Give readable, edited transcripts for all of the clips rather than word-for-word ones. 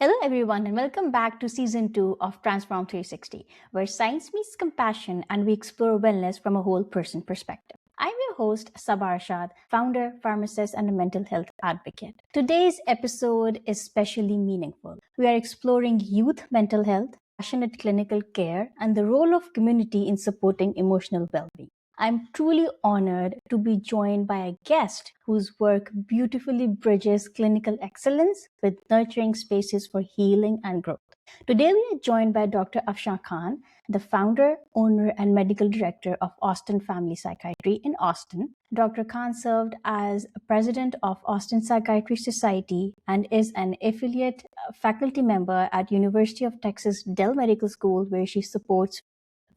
Hello, everyone, and welcome back to season 2 of Transform 360, where science meets compassion and we explore wellness from a whole person perspective. I'm your host, Sabah Arshad, founder, pharmacist, and a mental health advocate. Today's episode is especially meaningful. We are exploring youth mental health, passionate clinical care, and the role of community in supporting emotional well being. I'm truly honored to be joined by a guest whose work beautifully bridges clinical excellence with nurturing spaces for healing and growth. Today, we are joined by Dr. Afshan Khan, the founder, owner, and medical director of Austin Family Psychiatry in Austin. Dr. Khan served as president of Austin Psychiatry Society and is an affiliate faculty member at University of Texas Dell Medical School, where she supports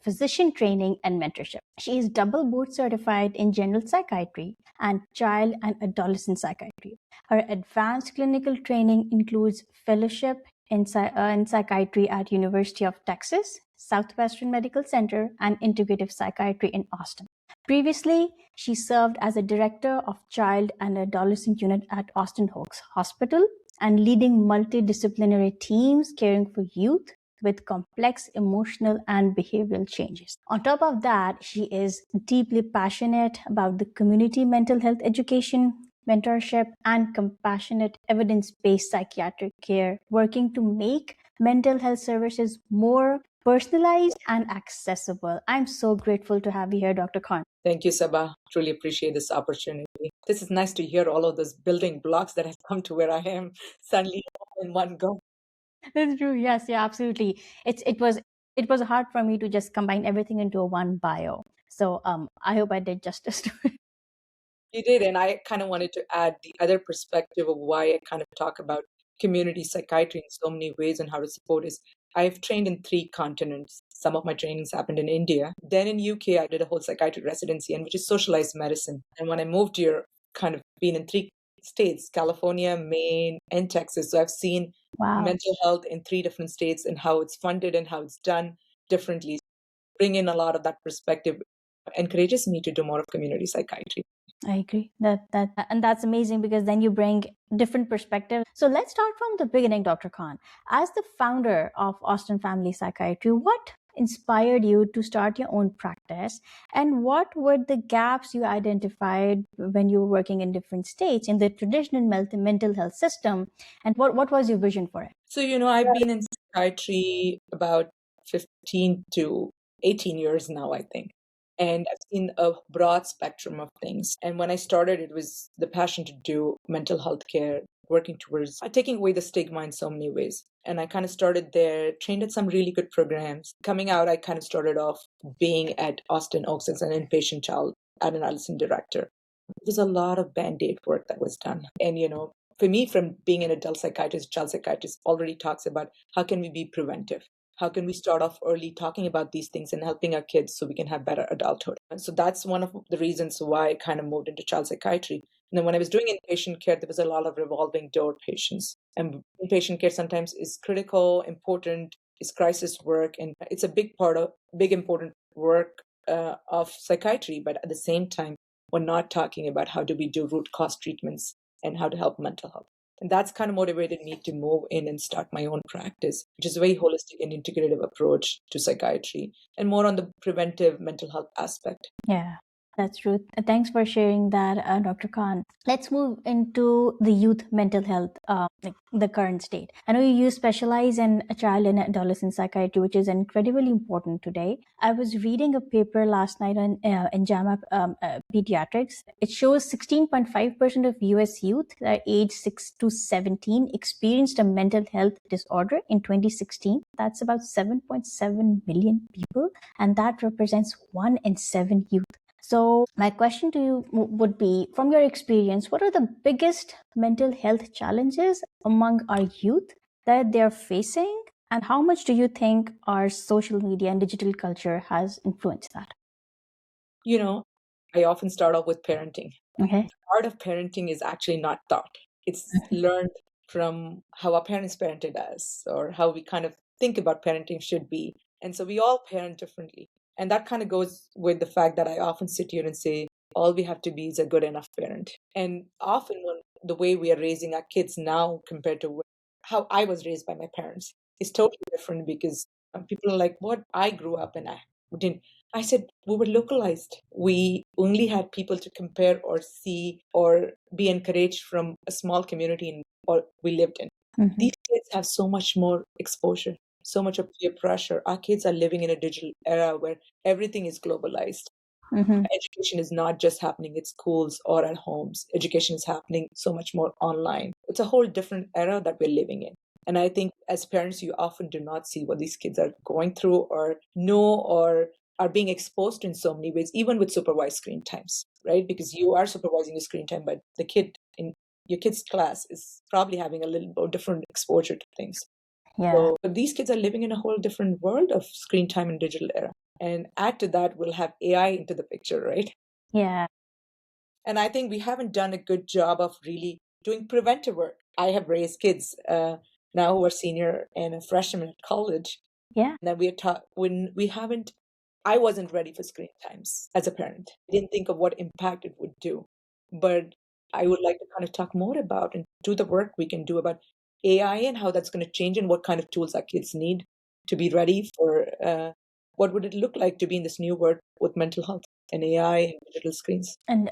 physician training and mentorship. She is double board certified in general psychiatry and child and adolescent psychiatry. Her advanced clinical training includes fellowship in psychiatry at University of Texas, Southwestern Medical Center, and integrative psychiatry in Austin. Previously, she served as a director of child and adolescent unit at Austin Oaks Hospital and leading multidisciplinary teams caring for youth with complex emotional and behavioral changes. On top of that, she is deeply passionate about the community mental health education, mentorship, and compassionate evidence-based psychiatric care, working to make mental health services more personalized and accessible. I'm so grateful to have you here, Dr. Khan. Thank you, Sabah. Truly appreciate this opportunity. This is nice to hear all of those building blocks that have come to where I am suddenly in one go. That's true. Yes, yeah, absolutely. It was hard for me to just combine everything into a one bio. So I hope I did justice to it. You did, and I kind of wanted to add the other perspective of why I kind of talk about community psychiatry in so many ways and how to support is I've trained in 3 continents. Some of my trainings happened in India. Then in UK, I did a whole psychiatry residency, and which is socialized medicine. And when I moved here, kind of been in 3 states, California, Maine, and Texas. So I've seen Wow. mental health in 3 different states and how it's funded and how it's done differently. Bring in a lot of that perspective encourages me to do more of community psychiatry. I agree and that's amazing because then you bring different perspectives. So let's start from the beginning, Dr. Khan. As the founder of Austin Family Psychiatry, what inspired you to start your own practice, and what were the gaps you identified when you were working in different states in the traditional mental health system, and what was your vision for it? So, I've been in psychiatry about 15 to 18 years now, I think. And I've seen a broad spectrum of things. And when I started, it was the passion to do mental health care, working towards taking away the stigma in so many ways. And I kind of started there, trained at some really good programs. Coming out, I kind of started off being at Austin Oaks as an inpatient child adolescent director. There was a lot of band-aid work that was done. And, for me, from being an adult psychiatrist, child psychiatrist already talks about how can we be preventive? How can we start off early talking about these things and helping our kids so we can have better adulthood? And so that's one of the reasons why I kind of moved into child psychiatry. And then when I was doing inpatient care, there was a lot of revolving door patients. And inpatient care sometimes is critical, important, is crisis work, and it's a big part of big important work of psychiatry. But at the same time, we're not talking about how do we do root cause treatments and how to help mental health. And that's kind of motivated me to move in and start my own practice, which is a very holistic and integrative approach to psychiatry and more on the preventive mental health aspect. Yeah, that's true. Thanks for sharing that, Dr. Khan. Let's move into the youth mental health, like the current state. I know you specialize in child and adolescent psychiatry, which is incredibly important today. I was reading a paper last night in JAMA Pediatrics. It shows 16.5% of US youth that are aged 6 to 17 experienced a mental health disorder in 2016. That's about 7.7 million people, and that represents 1 in 7 youth. So my question to you would be, from your experience, what are the biggest mental health challenges among our youth that they're facing, and how much do you think our social media and digital culture has influenced that? I often start off with parenting. Okay. The art of parenting is actually not taught. It's learned from how our parents parented us or how we kind of think about parenting should be. And so we all parent differently. And that kind of goes with the fact that I often sit here and say, all we have to be is a good enough parent. And often the way we are raising our kids now compared to how I was raised by my parents is totally different because people are like, what I grew up and I didn't. I said, we were localized. We only had people to compare or see or be encouraged from a small community or we lived in. Mm-hmm. These kids have so much more exposure, so much of peer pressure. Our kids are living in a digital era where everything is globalized. Mm-hmm. Education is not just happening at schools or at homes. Education is happening so much more online. It's a whole different era that we're living in. And I think as parents, you often do not see what these kids are going through or know or are being exposed to in so many ways, even with supervised screen times, right? Because you are supervising the screen time, but the kid in your kid's class is probably having a little bit different exposure to things. Yeah. So, but these kids are living in a whole different world of screen time and digital era. And add to that, we'll have AI into the picture, right? Yeah. And I think we haven't done a good job of really doing preventive work. I have raised kids now who are senior and a freshman at college. Yeah. And then we are taught when we haven't, I wasn't ready for screen times as a parent. I didn't think of what impact it would do. But I would like to kind of talk more about and do the work we can do about AI and how that's going to change and what kind of tools our kids need to be ready for what would it look like to be in this new world with mental health and AI and digital screens. And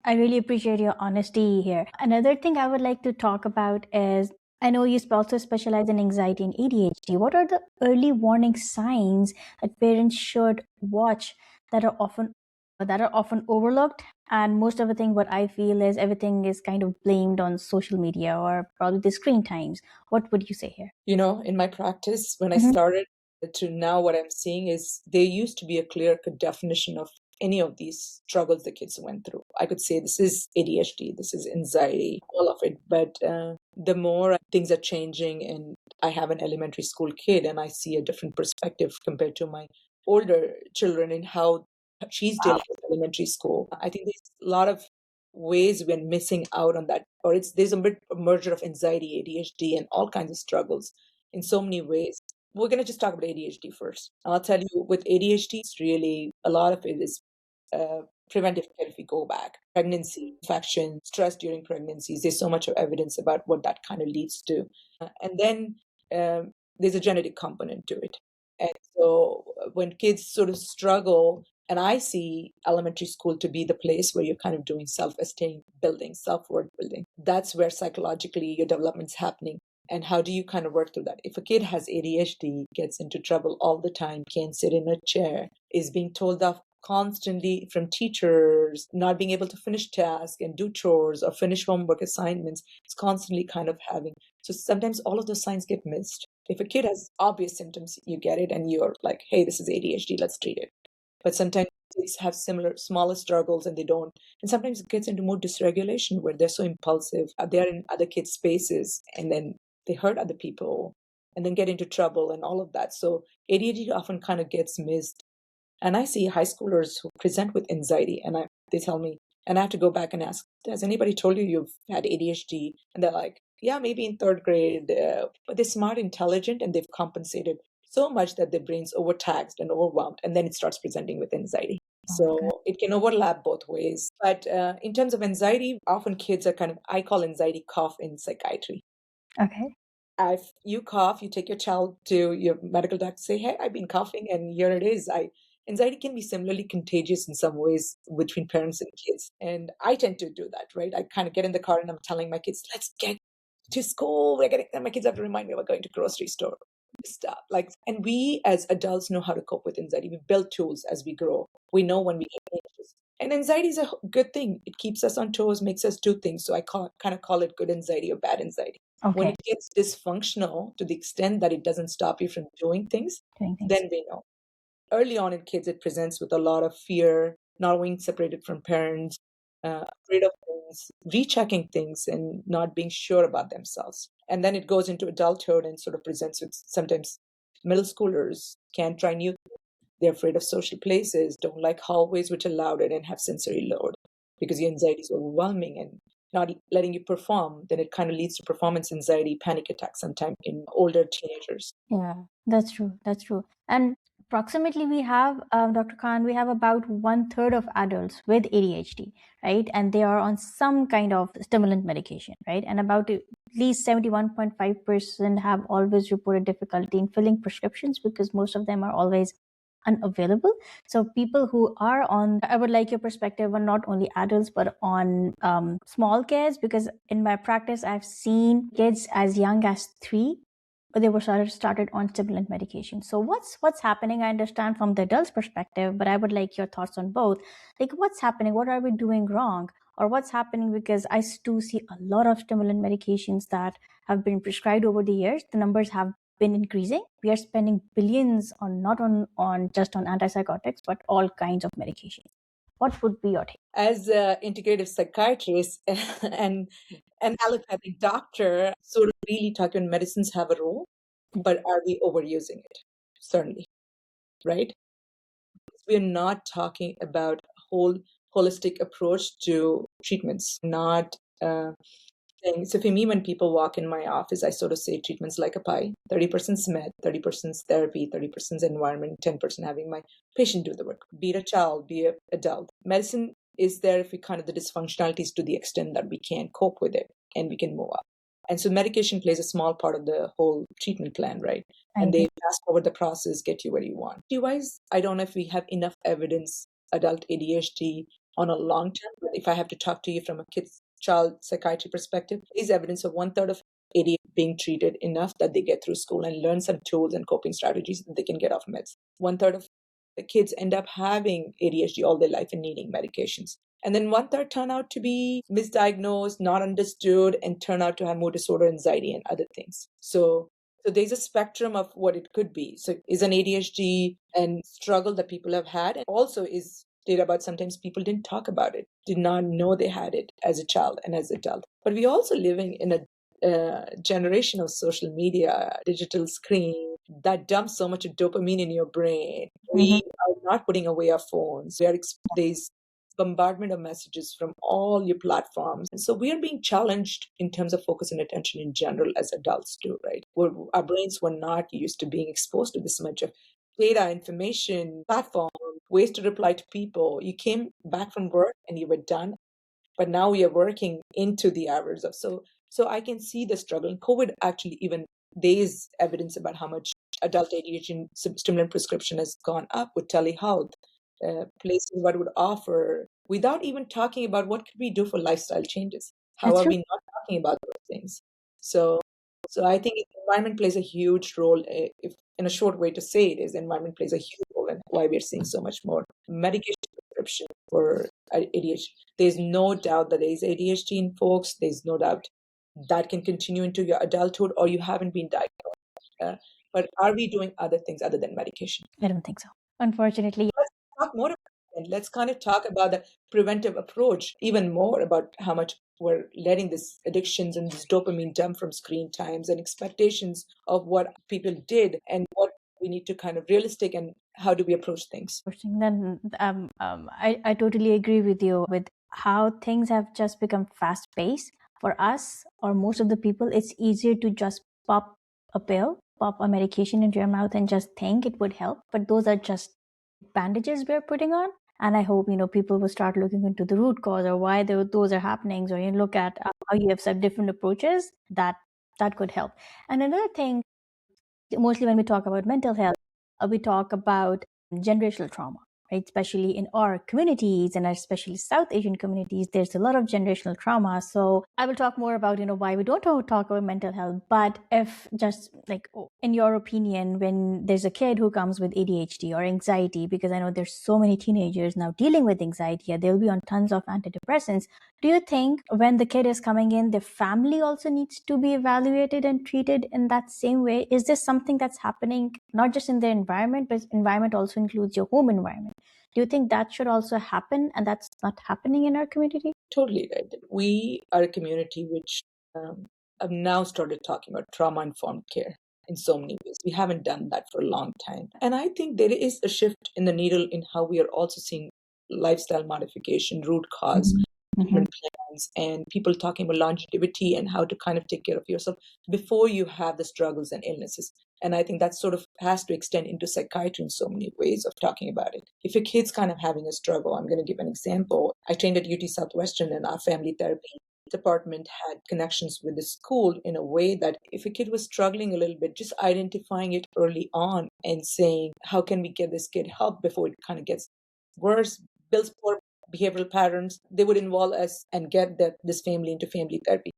I really appreciate your honesty here. Another thing I would like to talk about is, I know you also specialize in anxiety and ADHD. What are the early warning signs that parents should watch that are often overlooked? And most of the thing, what I feel is everything is kind of blamed on social media or probably the screen times. What would you say here? You know, in my practice, when I Mhm. started to now, what I'm seeing is there used to be a clear cut definition of any of these struggles the kids went through. I could say this is ADHD, this is anxiety, all of it. But the more things are changing, and I have an elementary school kid, and I see a different perspective compared to my older children in how she's dealing with elementary school. I think there's a lot of ways we're missing out on that, or there's a bit of merger of anxiety, ADHD, and all kinds of struggles in so many ways. We're going to just talk about ADHD first. I'll tell you, with ADHD, it's really a lot of it is uh, preventive care. If we go back, pregnancy, infection, stress during pregnancies, there's so much of evidence about what that kind of leads to. And then there's a genetic component to it. And so when kids sort of struggle, and I see elementary school to be the place where you're kind of doing self-esteem building, self-worth building. That's where psychologically your development's happening. And how do you kind of work through that? If a kid has ADHD, gets into trouble all the time, can't sit in a chair, is being told off constantly from teachers, not being able to finish tasks and do chores or finish homework assignments, it's constantly kind of having. So sometimes all of those signs get missed. If a kid has obvious symptoms, you get it and you're like, hey, this is ADHD, let's treat it. But sometimes kids have similar smaller struggles and they don't. And sometimes it gets into more dysregulation where they're so impulsive. They're in other kids' spaces and then they hurt other people and then get into trouble and all of that. So ADHD often kind of gets missed. And I see high schoolers who present with anxiety and they tell me, and I have to go back and ask, has anybody told you you've had ADHD? And they're like, yeah, maybe in third grade, but they're smart, intelligent, and they've compensated so much that their brain's overtaxed and overwhelmed, and then it starts presenting with anxiety. So it can overlap both ways. But in terms of anxiety, often kids are kind of, I call anxiety cough in psychiatry. Okay. If you cough, you take your child to your medical doctor, say, hey, I've been coughing, and here it is. Anxiety can be similarly contagious in some ways between parents and kids. And I tend to do that, right? I kind of get in the car and I'm telling my kids, let's get to school. And my kids have to remind me we're going to grocery store. Stuff like, and we as adults know how to cope with anxiety. We build tools as we grow. We know when we get anxious. And anxiety is a good thing. It keeps us on toes, makes us do things. So I kind of call it good anxiety or bad anxiety. When Okay. it gets dysfunctional to the extent that it doesn't stop you from doing things, Doing things. then we know. Early on in kids, it presents with a lot of fear, not being separated from parents, afraid of things, rechecking things, and not being sure about themselves. And then it goes into adulthood and sort of presents with sometimes middle schoolers can't try new things. They're afraid of social places, don't like hallways which are louder and have sensory load because your anxiety is overwhelming and not letting you perform. Then it kind of leads to performance anxiety, panic attacks sometimes in older teenagers. Yeah, that's true. That's true. And Approximately, we have, Dr. Khan, we have about 1/3 of adults with ADHD, right? And they are on some kind of stimulant medication, right? And about at least 71.5% have always reported difficulty in filling prescriptions because most of them are always unavailable. So people who are on, I would like your perspective on not only adults but on small kids, because in my practice I've seen kids as young as 3, they were started on stimulant medication. So what's happening? I understand from the adult's perspective, but I would like your thoughts on both. Like, what's happening? What are we doing wrong? Or what's happening? Because I do see a lot of stimulant medications that have been prescribed over the years. The numbers have been increasing. We are spending billions on not on just on antipsychotics, but all kinds of medications. What would be your take? As an integrative psychiatrist and an allopathic doctor, sort of really talking medicines have a role, but are we overusing it? Certainly, right? We're not talking about whole holistic approach to treatments, not thing. So for me, when people walk in my office, I sort of say treatments like a pie: 30% med, 30% therapy, 30% environment, 10% having my patient do the work. Be it a child, be it adult. Medicine is there if we kind of the dysfunctionalities to the extent that we can't cope with it and we can move up. And so medication plays a small part of the whole treatment plan, right? And they fast forward the process, get you where you want. Wise, I don't know if we have enough evidence adult ADHD on a long term, but if I have to talk to you from a kid's child psychiatry perspective, is evidence of 1/3 of ADHD being treated enough that they get through school and learn some tools and coping strategies that they can get off meds. 1/3 of the kids end up having ADHD all their life and needing medications. And then 1/3 turn out to be misdiagnosed, not understood, and turn out to have mood disorder, anxiety, and other things. So there's a spectrum of what it could be. So is an ADHD and struggle that people have had, and also is data about sometimes people didn't talk about it, did not know they had it as a child and as an adult. But we're also living in a generation of social media, digital screen that dumps so much dopamine in your brain. We are not putting away our phones. There's bombardment of messages from all your platforms. And so we are being challenged in terms of focus and attention in general as adults too, right? Our brains were not used to being exposed to this much of data, information, platform, ways to reply to people. You came back from work and you were done, but now we are working into the hours of so I can see the struggle. And COVID actually, even there is evidence about how much adult ADHD stimulant prescription has gone up with telehealth, places what would offer, without even talking about what could we do for lifestyle changes. How are we not talking about those things? So I think environment plays a huge role. If in a short way to say it is, environment plays a huge role in why we're seeing so much more medication prescription for ADHD. There's no doubt that there is ADHD in folks. There's no doubt that can continue into your adulthood, or you haven't been diagnosed. But are we doing other things other than medication? I don't think so, unfortunately. Let's talk more about it. And let's kind of talk about the preventive approach even more, about how much we're letting this addictions and this dopamine dump from screen times and expectations of what people did and what we need to kind of realistic and how do we approach things. Then I totally agree with you with how things have just become fast paced. For us or most of the people, it's easier to just pop a pill, pop a medication into your mouth and just think it would help. But those are just bandages we're putting on. And I hope, people will start looking into the root cause or why those are happening. So you look at how you have some different approaches that could help. And another thing, mostly when we talk about mental health, we talk about generational trauma, right? Especially in our communities and especially South Asian communities, there's a lot of generational trauma. So I will talk more about, why we don't talk about mental health. But if just like, in your opinion, when there's a kid who comes with ADHD or anxiety, because I know there's so many teenagers now dealing with anxiety, they'll be on tons of antidepressants. Do you think when the kid is coming in, the family also needs to be evaluated and treated in that same way? Is this something that's happening not just in the environment, but environment also includes your home environment? Do you think that should also happen and that's not happening in our community? Totally right. We are a community which have now started talking about trauma-informed care in so many ways. We haven't done that for a long time. And I think there is a shift in the needle in how we are also seeing lifestyle modification, root cause, treatment plans, and people talking about longevity and how to kind of take care of yourself before you have the struggles and illnesses. And I think that sort of has to extend into psychiatry in so many ways of talking about it. If a kid's kind of having a struggle, I'm going to give an example. I trained at UT Southwestern, and our family therapy department had connections with the school in a way that if a kid was struggling a little bit, just identifying it early on and saying, how can we get this kid help before it kind of gets worse, builds poor behavioral patterns, they would involve us and get this family into family therapy.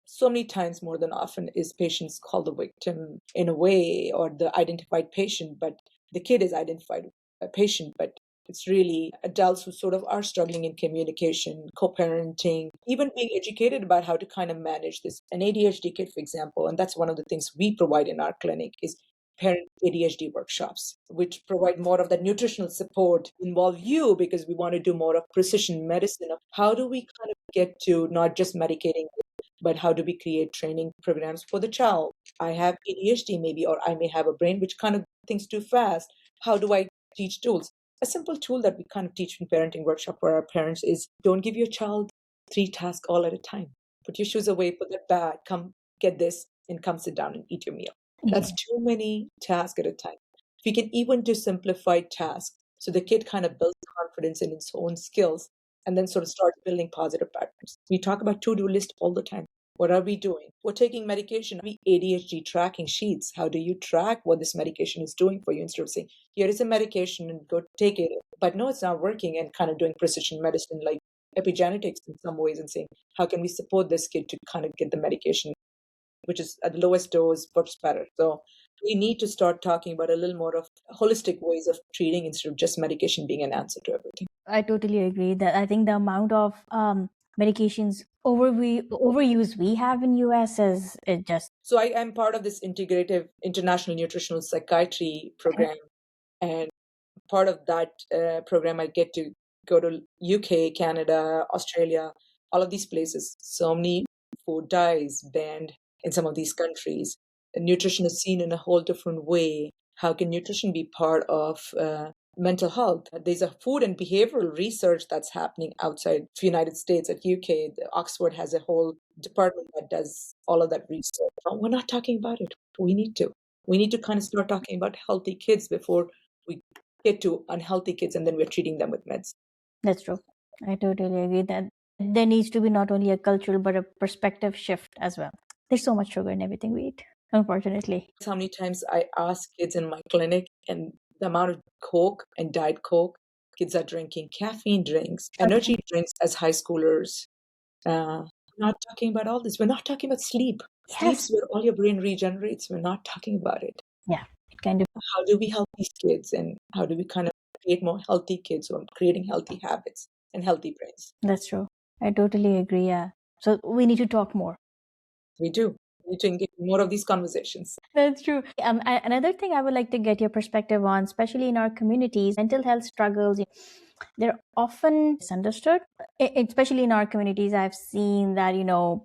So many times more than often is patients called the victim in a way, or the identified patient, but the kid is identified a patient, but it's really adults who sort of are struggling in communication, co-parenting, even being educated about how to kind of manage this. An ADHD kid, for example, and that's one of the things we provide in our clinic is parent ADHD workshops, which provide more of that nutritional support, involve you because we want to do more of precision medicine of how do we kind of get to not just medicating, but how do we create training programs for the child? I have ADHD maybe, or I may have a brain which kind of thinks too fast. How do I teach tools? A simple tool that we kind of teach in parenting workshop for our parents is don't give your child 3 tasks all at a time. Put your shoes away, put that bag, come get this, and come sit down and eat your meal. That's too many tasks at a time. If we can even do simplified tasks so the kid kind of builds confidence in its own skills and then sort of starts building positive patterns. We talk about to-do list all the time. What are we doing? We're taking medication. We ADHD tracking sheets. How do you track what this medication is doing for you instead of saying, here is a medication and go take it. But no, it's not working, and kind of doing precision medicine like epigenetics in some ways and saying, how can we support this kid to kind of get the medication, which is at the lowest dose, works better. So we need to start talking about a little more of holistic ways of treating instead of just medication being an answer to everything. I totally agree that I think the amount of medications overuse we have in US is it just. So I'm part of this integrative international nutritional psychiatry program, and part of that program I get to go to UK, Canada, Australia, all of these places. So many food dyes banned in some of these countries. And nutrition is seen in a whole different way. How can nutrition be part of mental health? There's a food and behavioral research that's happening outside the United States at UK. Oxford has a whole department that does all of that research. We're not talking about it. We need to. We need to kind of start talking about healthy kids before we get to unhealthy kids and then we're treating them with meds. That's true. I totally agree that there needs to be not only a cultural but a perspective shift as well. There's so much sugar in everything we eat, unfortunately. That's how many times I ask kids in my clinic, and the amount of Coke and Diet Coke kids are drinking, caffeine drinks, energy drinks as high schoolers. We're not talking about all this. We're not talking about sleep. Yes. Sleep's where all your brain regenerates. We're not talking about it. Yeah, it kind of. How do we help these kids, and how do we kind of create more healthy kids who are creating healthy habits and healthy brains? That's true. I totally agree. Yeah. So we need to talk more. We do. We need to engage in more of these conversations. That's true. Another thing I would like to get your perspective on, especially in our communities, mental health struggles, they're often misunderstood. Especially in our communities, I've seen that,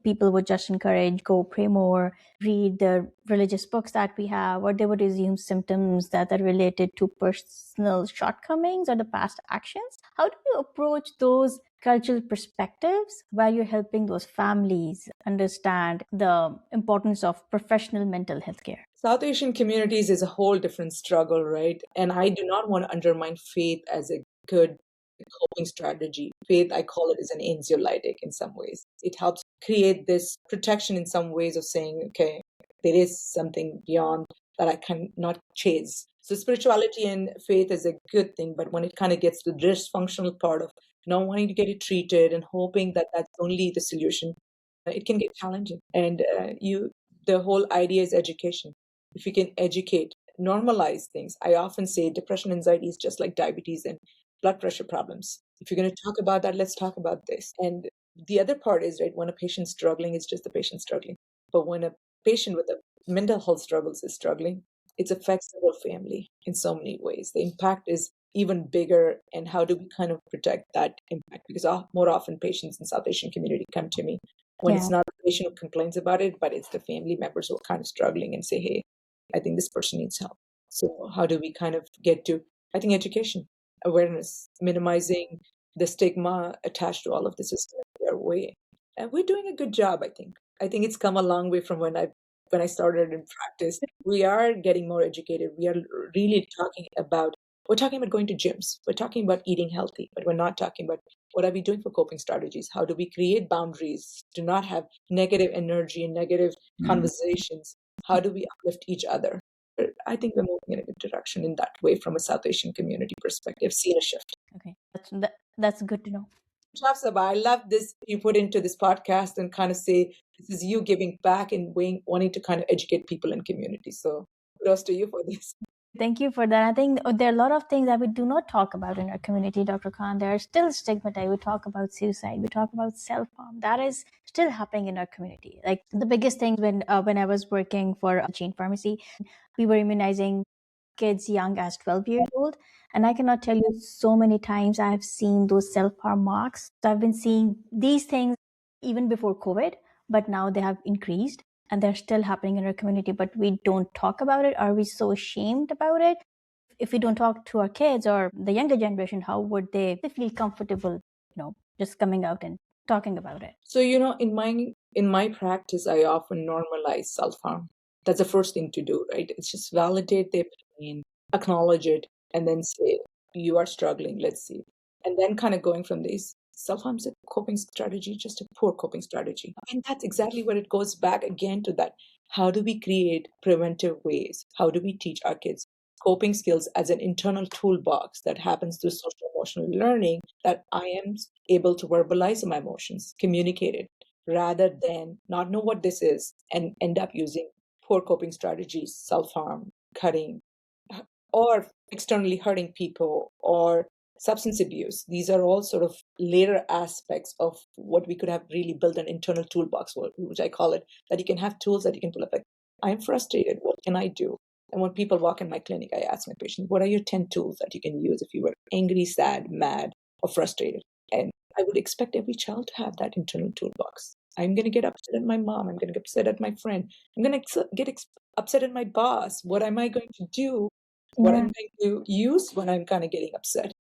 people would just encourage, go pray more, read the religious books that we have, or they would assume symptoms that are related to personal shortcomings or the past actions. How do you approach those cultural perspectives while you're helping those families understand the importance of professional mental health care? South Asian communities is a whole different struggle, right? And I do not want to undermine faith as a good coping strategy. Faith, I call it, is an anxiolytic in some ways. It helps create this protection in some ways of saying, okay, there is something beyond that I cannot chase. So spirituality and faith is a good thing, but when it kind of gets to the dysfunctional part of not wanting to get it treated and hoping that that's only the solution, it can get challenging. And the whole idea is education. If you can educate, normalize things. I often say depression, anxiety is just like diabetes and blood pressure problems. If you're going to talk about that, let's talk about this. And the other part is, right, when a patient's struggling, it's just the patient struggling. But when a patient with a mental health struggles is struggling, it affects the whole family in so many ways. The impact is even bigger. And how do we kind of protect that impact? Because more often patients in South Asian community come to me when it's not the patient who complains about it, but it's the family members who are kind of struggling and say, hey, I think this person needs help. So how do we kind of get to, I think, education, awareness, minimizing the stigma attached to all of this is their way. And we're doing a good job, I think. I think it's come a long way from when I when I started in practice, we are getting more educated. We are really we're talking about going to gyms. We're talking about eating healthy, but we're not talking about what are we doing for coping strategies? How do we create boundaries to not have negative energy and negative conversations? How do we uplift each other? I think we're moving in a good direction in that way from a South Asian community perspective. Seen a shift. Okay, that's good to know. Shabsaba, I love this you put into this podcast and kind of say this is you giving back and wanting to kind of educate people in communities. So kudos to you for this. Thank you for that. I think there are a lot of things that we do not talk about in our community, Dr. Khan. There are still stigmatized. We talk about suicide. We talk about self-harm. That is still happening in our community. Like the biggest thing when I was working for a chain pharmacy, we were immunizing kids young as 12 years old. And I cannot tell you so many times I have seen those self-harm marks. So I've been seeing these things even before COVID, but now they have increased and they're still happening in our community, but we don't talk about it. Are we so ashamed about it? If we don't talk to our kids or the younger generation, how would they feel comfortable, just coming out and talking about it? So, in my practice, I often normalize self-harm. That's the first thing to do, right? It's just validate their pain, acknowledge it, and then say, you are struggling, let's see. And then kind of going from this, self-harm is a coping strategy, just a poor coping strategy. And that's exactly where it goes back again to that. How do we create preventive ways? How do we teach our kids coping skills as an internal toolbox that happens through social emotional learning, that I am able to verbalize my emotions, communicate it, rather than not know what this is and end up using poor coping strategies, self-harm, cutting, or externally hurting people, or substance abuse. These are all sort of later aspects of what we could have really built an internal toolbox for, which I call it, that you can have tools that you can pull up. Like, I'm frustrated. What can I do? And when people walk in my clinic, I ask my patients, what are your 10 tools that you can use if you were angry, sad, mad, or frustrated? And I would expect every child to have that internal toolbox. I'm going to get upset at my mom. I'm going to get upset at my friend. I'm going to get upset at my boss. What am I going to do? What I'm going to use when I'm kind of getting upset?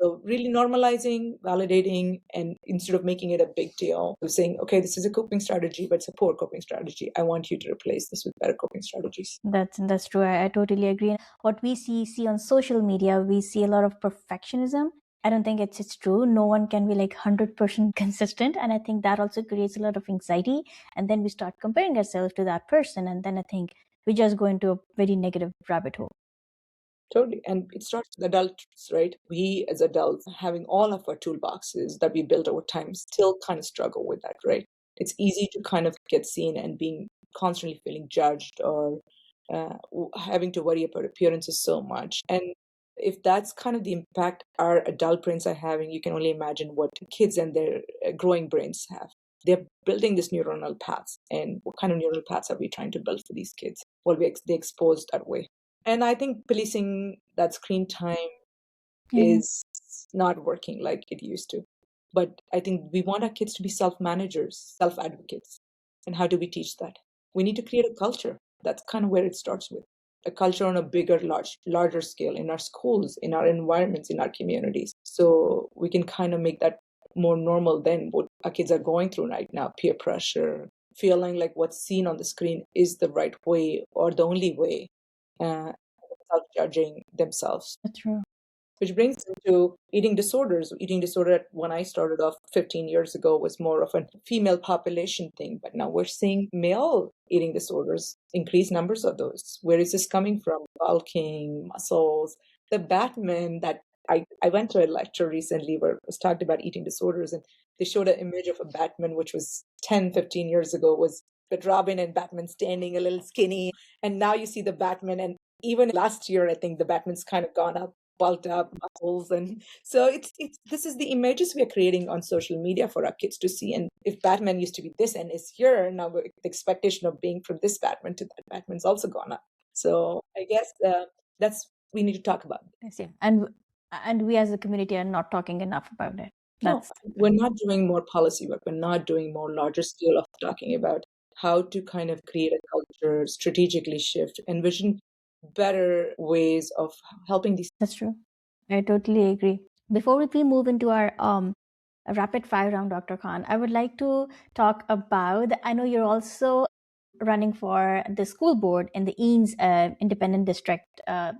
So really normalizing, validating, and instead of making it a big deal, saying, okay, this is a coping strategy, but it's a poor coping strategy. I want you to replace this with better coping strategies. That's true. I totally agree. What we see on social media, we see a lot of perfectionism. I don't think it's true. No one can be like 100% consistent. And I think that also creates a lot of anxiety. And then we start comparing ourselves to that person. And then I think we just go into a very negative rabbit hole. Totally. And it starts with adults, right? We as adults, having all of our toolboxes that we built over time, still kind of struggle with that, right? It's easy to kind of get seen and being constantly feeling judged, or having to worry about appearances so much. And if that's kind of the impact our adult brains are having, you can only imagine what kids and their growing brains have. They're building these neuronal paths. And what kind of neural paths are we trying to build for these kids? Well, they exposed that way. And I think policing that screen time is not working like it used to. But I think we want our kids to be self-managers, self-advocates. And how do we teach that? We need to create a culture. That's kind of where it starts with. A culture on a bigger, larger scale in our schools, in our environments, in our communities. So we can kind of make that more normal than what our kids are going through right now. Peer pressure, feeling like what's seen on the screen is the right way or the only way. Without judging themselves. That's true. Which brings them to eating disorders. Eating disorder, when I started off 15 years ago, was more of a female population thing. But now we're seeing male eating disorders, increased numbers of those. Where is this coming from? Bulking, muscles, the Batman that I went to a lecture recently where it was talked about eating disorders, and they showed an image of a Batman, which was 10, 15 years ago, was with Robin and Batman standing a little skinny. And now you see the Batman, and even last year, I think the Batman's kind of gone up, bulked up, muscles. And so it's this is the images we are creating on social media for our kids to see. And if Batman used to be this and is here, now the expectation of being from this Batman to that Batman's also gone up. So I guess we need to talk about it. I see. And we as a community are not talking enough about it. No, we're not doing more policy work. We're not doing more larger scale of talking about how to kind of create a culture, strategically shift, envision better ways of helping these. That's true. I totally agree. Before we move into our rapid fire round, Dr. Khan, I would like to talk about, I know you're also running for the school board in the Eanes Independent District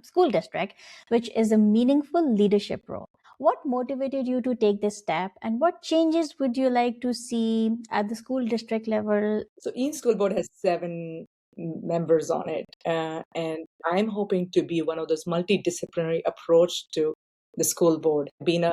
School District, which is a meaningful leadership role. What motivated you to take this step, and what changes would you like to see at the school district level? So Eanes School Board has 7 members on it, and I'm hoping to be one of those multidisciplinary approach to the school board. Being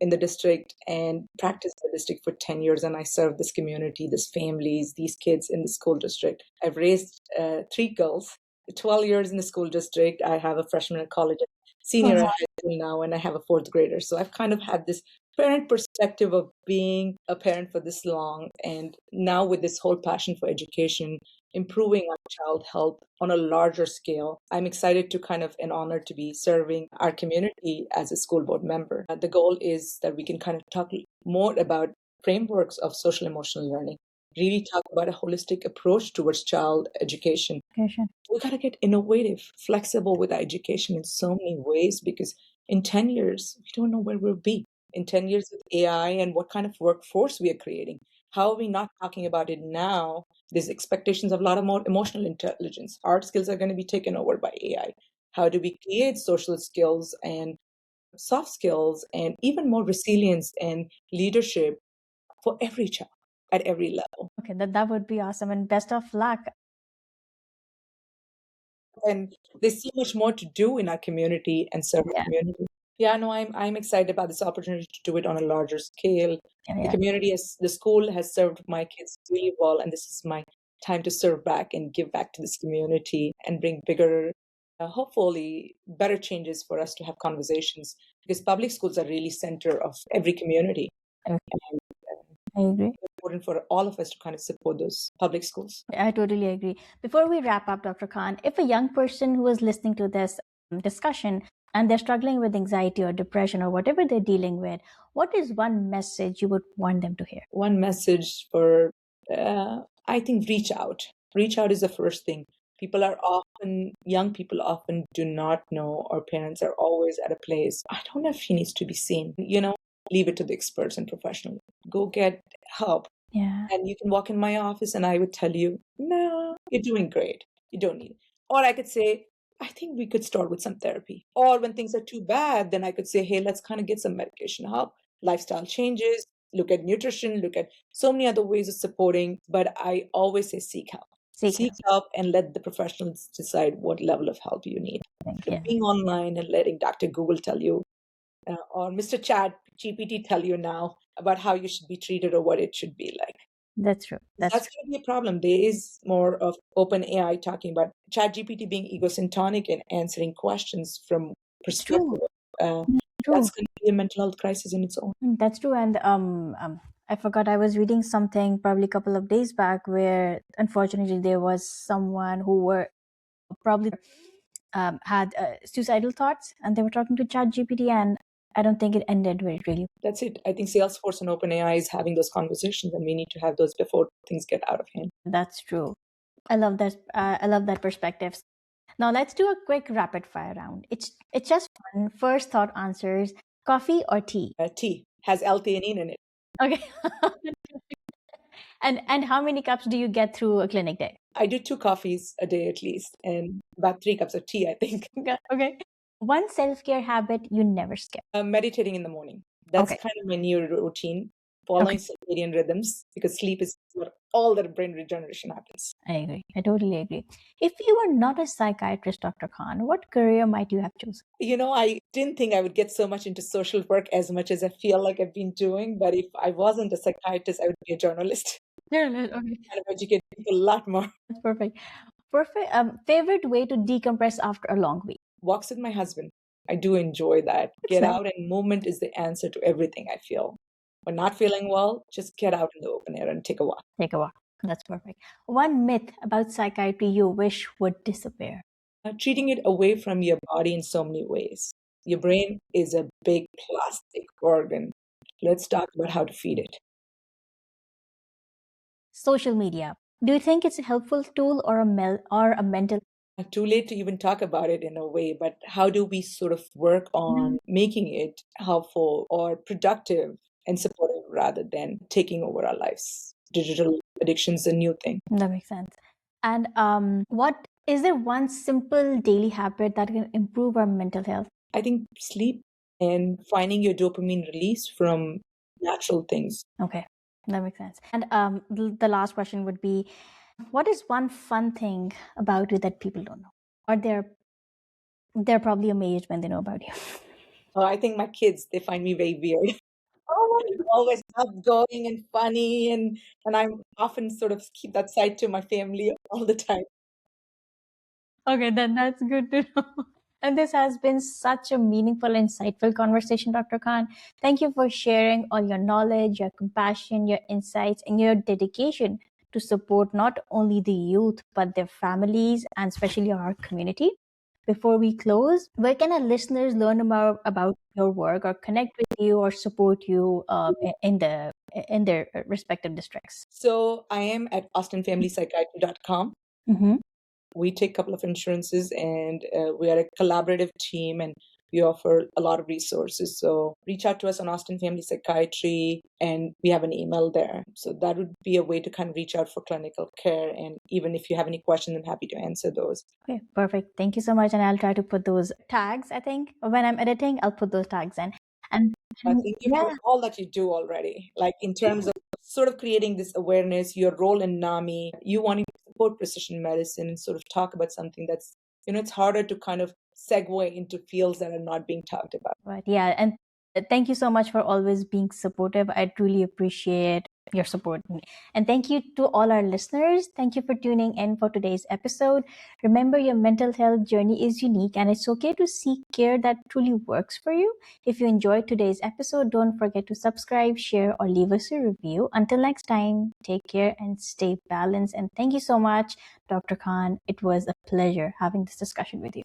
in the district and practiced the district for 10 years, and I serve this community, these families, these kids in the school district. I've raised 3 girls, 12 years in the school district. I have a freshman in college, senior at high school now, and I have a 4th grader. So I've kind of had this parent perspective of being a parent for this long, and now with this whole passion for education, improving our child health on a larger scale, I'm excited to kind of and honored to be serving our community as a school board member. The goal is that we can kind of talk more about frameworks of social emotional learning, really talk about a holistic approach towards child education. We got to get innovative, flexible with our education in so many ways, because in 10 years, we don't know where we'll be. In 10 years with AI and what kind of workforce we are creating. How are we not talking about it now? There's expectations of a lot of more emotional intelligence. Hard skills are going to be taken over by AI. How do we create social skills and soft skills and even more resilience and leadership for every child at every level? Okay, that would be awesome, and best of luck. And there's so much more to do in our community and serve our community. Yeah, no, I'm excited about this opportunity to do it on a larger scale. The community the school has served my kids really well, and this is my time to serve back and give back to this community and bring bigger, hopefully better changes for us to have conversations, because public schools are really center of every community. Okay. I agree. It's important for all of us to kind of support those public schools. I totally agree. Before we wrap up, Dr. Khan, if a young person who is listening to this discussion and they're struggling with anxiety or depression or whatever they're dealing with, what is one message you would want them to hear? One message for, I think, reach out. Reach out is the first thing. Young people often do not know, or parents are always at a place, I don't know if he needs to be seen. Leave it to the experts and professionals. Go get help. Yeah. And you can walk in my office and I would tell you, no, you're doing great. You don't need it. Or I could say, I think we could start with some therapy. Or when things are too bad, then I could say, hey, let's kind of get some medication help, lifestyle changes, look at nutrition, look at so many other ways of supporting. But I always say seek help. Seek help and let the professionals decide what level of help you need. Being online and letting Dr. Google tell you, or Mr. Chat GPT tell you now about how you should be treated or what it should be like. That's true. That's going to be a problem. There is more of open AI talking about Chat GPT being egocentric and answering questions from perspective. That's going to be a mental health crisis in its own. That's true. And I forgot, I was reading something probably a couple of days back where unfortunately there was someone who were probably had suicidal thoughts, and they were talking to Chat GPT, and I don't think it ended very really. That's it. I think Salesforce and OpenAI is having those conversations, and we need to have those before things get out of hand. That's true. I love that. I love that perspective. Now let's do a quick rapid fire round. It's just fun. First thought answers: coffee or tea? Tea has L-theanine in it. Okay. And how many cups do you get through a clinic day? I do 2 coffees a day at least, and about 3 cups of tea, I think. Okay. One self-care habit you never skip? Meditating in the morning. That's kind of my new routine, following circadian rhythms, because sleep is where all that brain regeneration happens. I agree. I totally agree. If you were not a psychiatrist, Dr. Khan, what career might you have chosen? I didn't think I would get so much into social work as much as I feel like I've been doing. But if I wasn't a psychiatrist, I would be a journalist. Journalist, okay. Kind of educate people a lot more. That's perfect. Perfect. Favorite way to decompress after a long week? Walks with my husband. I do enjoy that. Get out, and movement is the answer to everything, I feel. When not feeling well, just get out in the open air and take a walk. Take a walk. That's perfect. One myth about psychiatry you wish would disappear? Treating it away from your body in so many ways. Your brain is a big plastic organ. Let's talk about how to feed it. Social media. Do you think it's a helpful tool or a mental? Too late to even talk about it in a way, but how do we sort of work on making it helpful or productive and supportive rather than taking over our lives? digital addiction's a new thing. That makes sense. And what is there one simple daily habit that can improve our mental health? I think sleep and finding your dopamine release from natural things. Okay, that makes sense. And the last question would be, what is one fun thing about you that people don't know, or they're probably amazed when they know about you? I think my kids, they find me very weird. Oh, I'm always outgoing and funny, and I often sort of keep that side to my family all the time. okay, then that's good to know. And this has been such a meaningful, insightful conversation, Dr. Khan. Thank you for sharing all your knowledge, your compassion, your insights, and your dedication to support not only the youth, but their families and especially our community. Before we close, where can our listeners learn more about your work or connect with you or support you in their respective districts? So I am at austinfamilypsychiatry.com. Mm-hmm. We take a couple of insurances, and we are a collaborative team, and we offer a lot of resources. So reach out to us on Austin Family Psychiatry, and we have an email there. So that would be a way to kind of reach out for clinical care. And even if you have any questions, I'm happy to answer those. Okay, perfect. Thank you so much. And I'll try to put those tags, I think. When I'm editing, I'll put those tags in. And Thank you for yeah, all that you do already. Like in terms of sort of creating this awareness, your role in NAMI, you wanting to support precision medicine and sort of talk about something that's, it's harder to kind of segue into fields that are not being talked about. right. Yeah. And thank you so much for always being supportive. I truly appreciate your support. And thank you to all our listeners. Thank you for tuning in for today's episode. Remember, your mental health journey is unique and it's okay to seek care that truly works for you. If you enjoyed today's episode, don't forget to subscribe, share, or leave us a review. Until next time, take care and stay balanced. And thank you so much, Dr. Khan. It was a pleasure having this discussion with you.